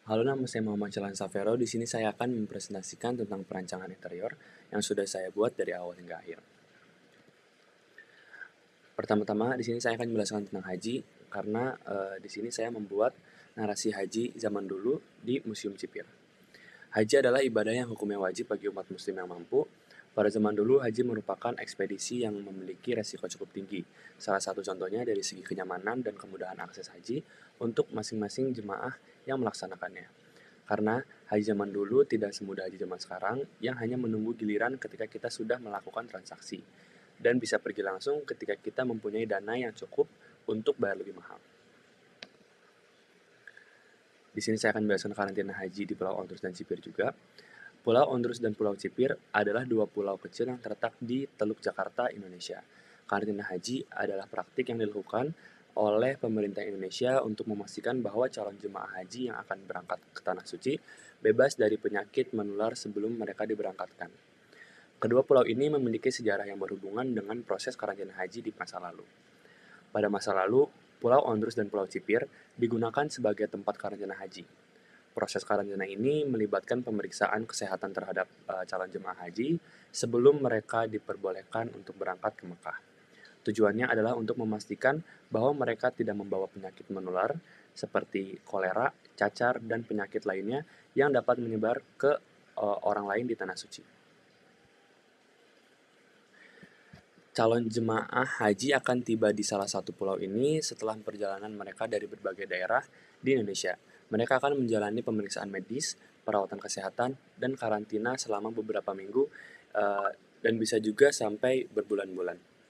Halo, nama saya Muhammad Jalan Safero. Di sini saya akan mempresentasikan tentang perancangan interior yang sudah saya buat dari awal hingga akhir. Pertama-tama, di sini saya akan menjelaskan tentang haji karena di sini saya membuat narasi haji zaman dulu di Museum Cipir. Haji adalah ibadah yang hukumnya wajib bagi umat muslim yang mampu. Pada zaman dulu, haji merupakan ekspedisi yang memiliki resiko cukup tinggi. Salah satu contohnya dari segi kenyamanan dan kemudahan akses haji untuk masing-masing jemaah yang melaksanakannya. Karena haji zaman dulu tidak semudah haji zaman sekarang yang hanya menunggu giliran ketika kita sudah melakukan transaksi dan bisa pergi langsung ketika kita mempunyai dana yang cukup untuk bayar lebih mahal. Di sini saya akan menjelaskan karantina haji di Pulau Ondrus dan Cipir juga. Pulau Ondrus dan Pulau Cipir adalah dua pulau kecil yang terletak di Teluk Jakarta, Indonesia. Karantina haji adalah praktik yang dilakukan oleh pemerintah Indonesia untuk memastikan bahwa calon jemaah haji yang akan berangkat ke Tanah Suci bebas dari penyakit menular sebelum mereka diberangkatkan. Kedua pulau ini memiliki sejarah yang berhubungan dengan proses karantina haji di masa lalu. Pada masa lalu, Pulau Ondrus dan Pulau Cipir digunakan sebagai tempat karantina haji. Proses karantina ini melibatkan pemeriksaan kesehatan terhadap calon jemaah haji sebelum mereka diperbolehkan untuk berangkat ke Mekah. Tujuannya adalah untuk memastikan bahwa mereka tidak membawa penyakit menular seperti kolera, cacar, dan penyakit lainnya yang dapat menyebar ke orang lain di Tanah Suci. Calon jemaah haji akan tiba di salah satu pulau ini setelah perjalanan mereka dari berbagai daerah di Indonesia. Mereka akan menjalani pemeriksaan medis, perawatan kesehatan, dan karantina selama beberapa minggu dan bisa juga sampai berbulan-bulan.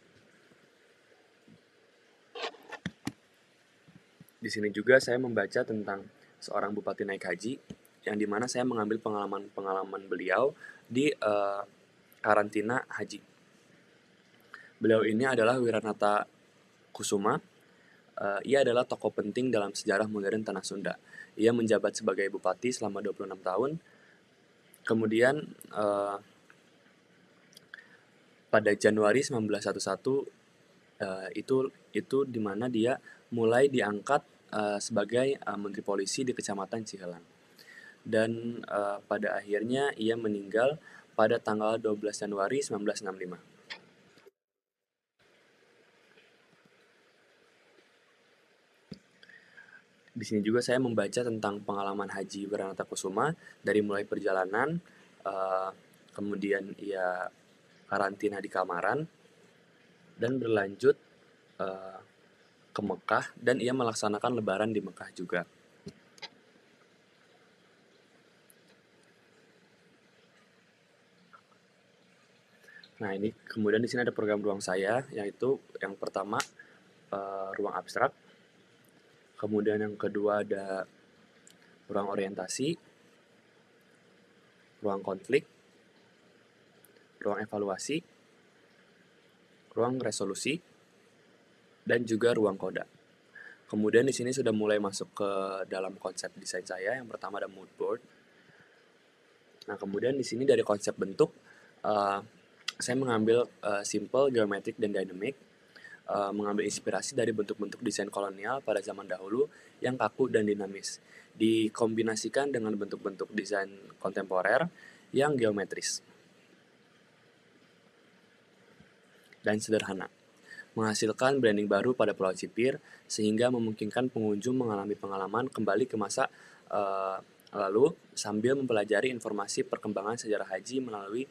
Di sini juga saya membaca tentang seorang bupati naik haji, yang dimana saya mengambil pengalaman-pengalaman beliau di karantina haji. Beliau ini adalah Wiranata Kusuma. Ia adalah tokoh penting dalam sejarah modern Tanah Sunda. Ia menjabat sebagai bupati selama 26 tahun. Kemudian pada Januari 1911 itu di mana dia mulai diangkat sebagai Menteri Polisi di Kecamatan Cihelang. Dan pada akhirnya ia meninggal pada tanggal 12 Januari 1965. Di sini juga saya membaca tentang pengalaman Haji Wiranata Kusuma dari mulai perjalanan, kemudian ia karantina di Kamaran, dan berlanjut ke Mekah, dan ia melaksanakan Lebaran di Mekah juga. Nah, ini kemudian di sini ada program ruang saya, yaitu yang pertama ruang abstrak, kemudian yang kedua ada ruang orientasi, ruang konflik, ruang evaluasi, ruang resolusi, dan juga ruang koda. Kemudian di sini sudah mulai masuk ke dalam konsep desain saya. Yang pertama ada mood board. Nah, kemudian di sini dari konsep bentuk, saya mengambil simple, geometrik, dan dynamic, mengambil inspirasi dari bentuk-bentuk desain kolonial pada zaman dahulu yang kaku dan dinamis, dikombinasikan dengan bentuk-bentuk desain kontemporer yang geometris dan sederhana, menghasilkan branding baru pada Pulau Cipir sehingga memungkinkan pengunjung mengalami pengalaman kembali ke masa lalu sambil mempelajari informasi perkembangan sejarah haji melalui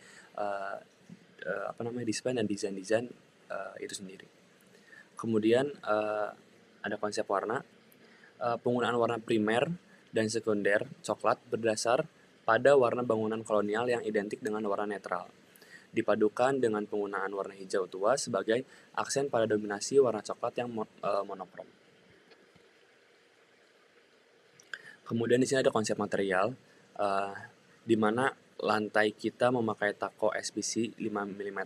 display dan desain-desain itu sendiri. Kemudian ada konsep warna, penggunaan warna primer dan sekunder coklat berdasar pada warna bangunan kolonial yang identik dengan warna netral, dipadukan dengan penggunaan warna hijau tua sebagai aksen pada dominasi warna coklat yang monokrom. Kemudian di sini ada konsep material, di mana lantai kita memakai tako SPC 5 mm,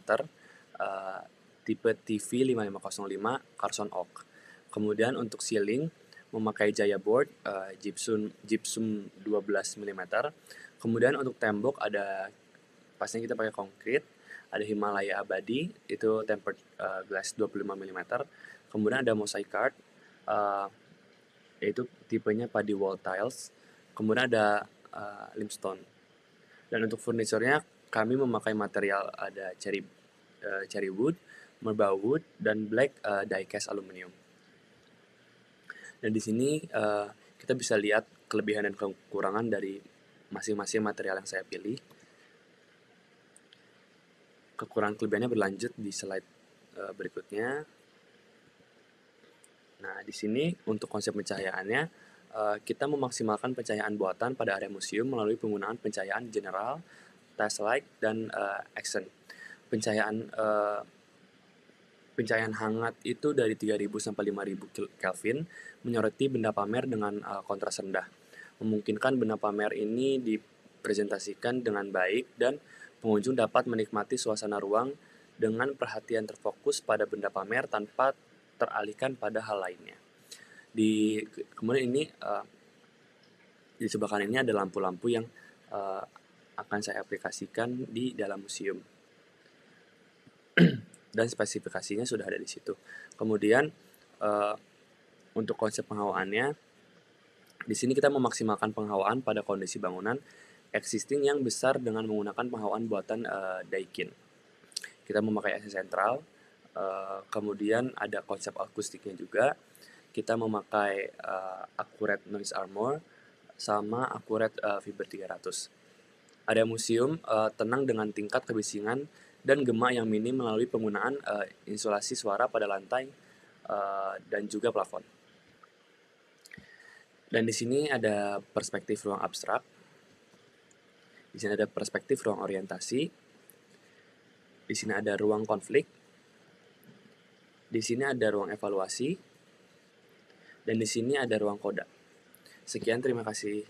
tipe TV 5505 Carson Oak. Kemudian untuk ceiling memakai Jaya board, gypsum 12 mm. Kemudian untuk tembok ada, pastinya kita pakai konkrit, ada Himalaya abadi, itu tempered glass 25 mm. Kemudian ada mosaic art, yaitu tipenya padi wall tiles. Kemudian ada limestone. Dan untuk furniturnya kami memakai material ada cherry wood, marble wood, dan black die-cast aluminium. Dan di sini kita bisa lihat kelebihan dan kekurangan dari masing-masing material yang saya pilih. Kekurangan kelebihannya berlanjut di slide berikutnya. Nah, di sini untuk konsep pencahayaannya, kita memaksimalkan pencahayaan buatan pada area museum melalui penggunaan pencahayaan general, test light, dan accent. Pencahayaan hangat itu dari 3000 sampai 5000 Kelvin menyoroti benda pamer dengan kontras rendah. Memungkinkan benda pamer ini dipresentasikan dengan baik dan pengunjung dapat menikmati suasana ruang dengan perhatian terfokus pada benda pamer tanpa teralihkan pada hal lainnya. Kemudian ini di sebelah kanan ini ada lampu-lampu yang akan saya aplikasikan di dalam museum. Dan spesifikasinya sudah ada di situ. Kemudian untuk konsep penghawaannya, di sini kita memaksimalkan penghawaan pada kondisi bangunan existing yang besar dengan menggunakan penghawaan buatan Daikin. Kita memakai AC sentral, kemudian ada konsep akustiknya juga. Kita memakai Accurate Noise Armor sama Accurate Fiber 300. Ada museum tenang dengan tingkat kebisingan dan gema yang minim melalui penggunaan insulasi suara pada lantai dan juga plafon. Dan di sini ada perspektif ruang abstrak. Di sini ada perspektif ruang orientasi. Di sini ada ruang konflik. Di sini ada ruang evaluasi. Dan di sini ada ruang koda. Sekian, terima kasih.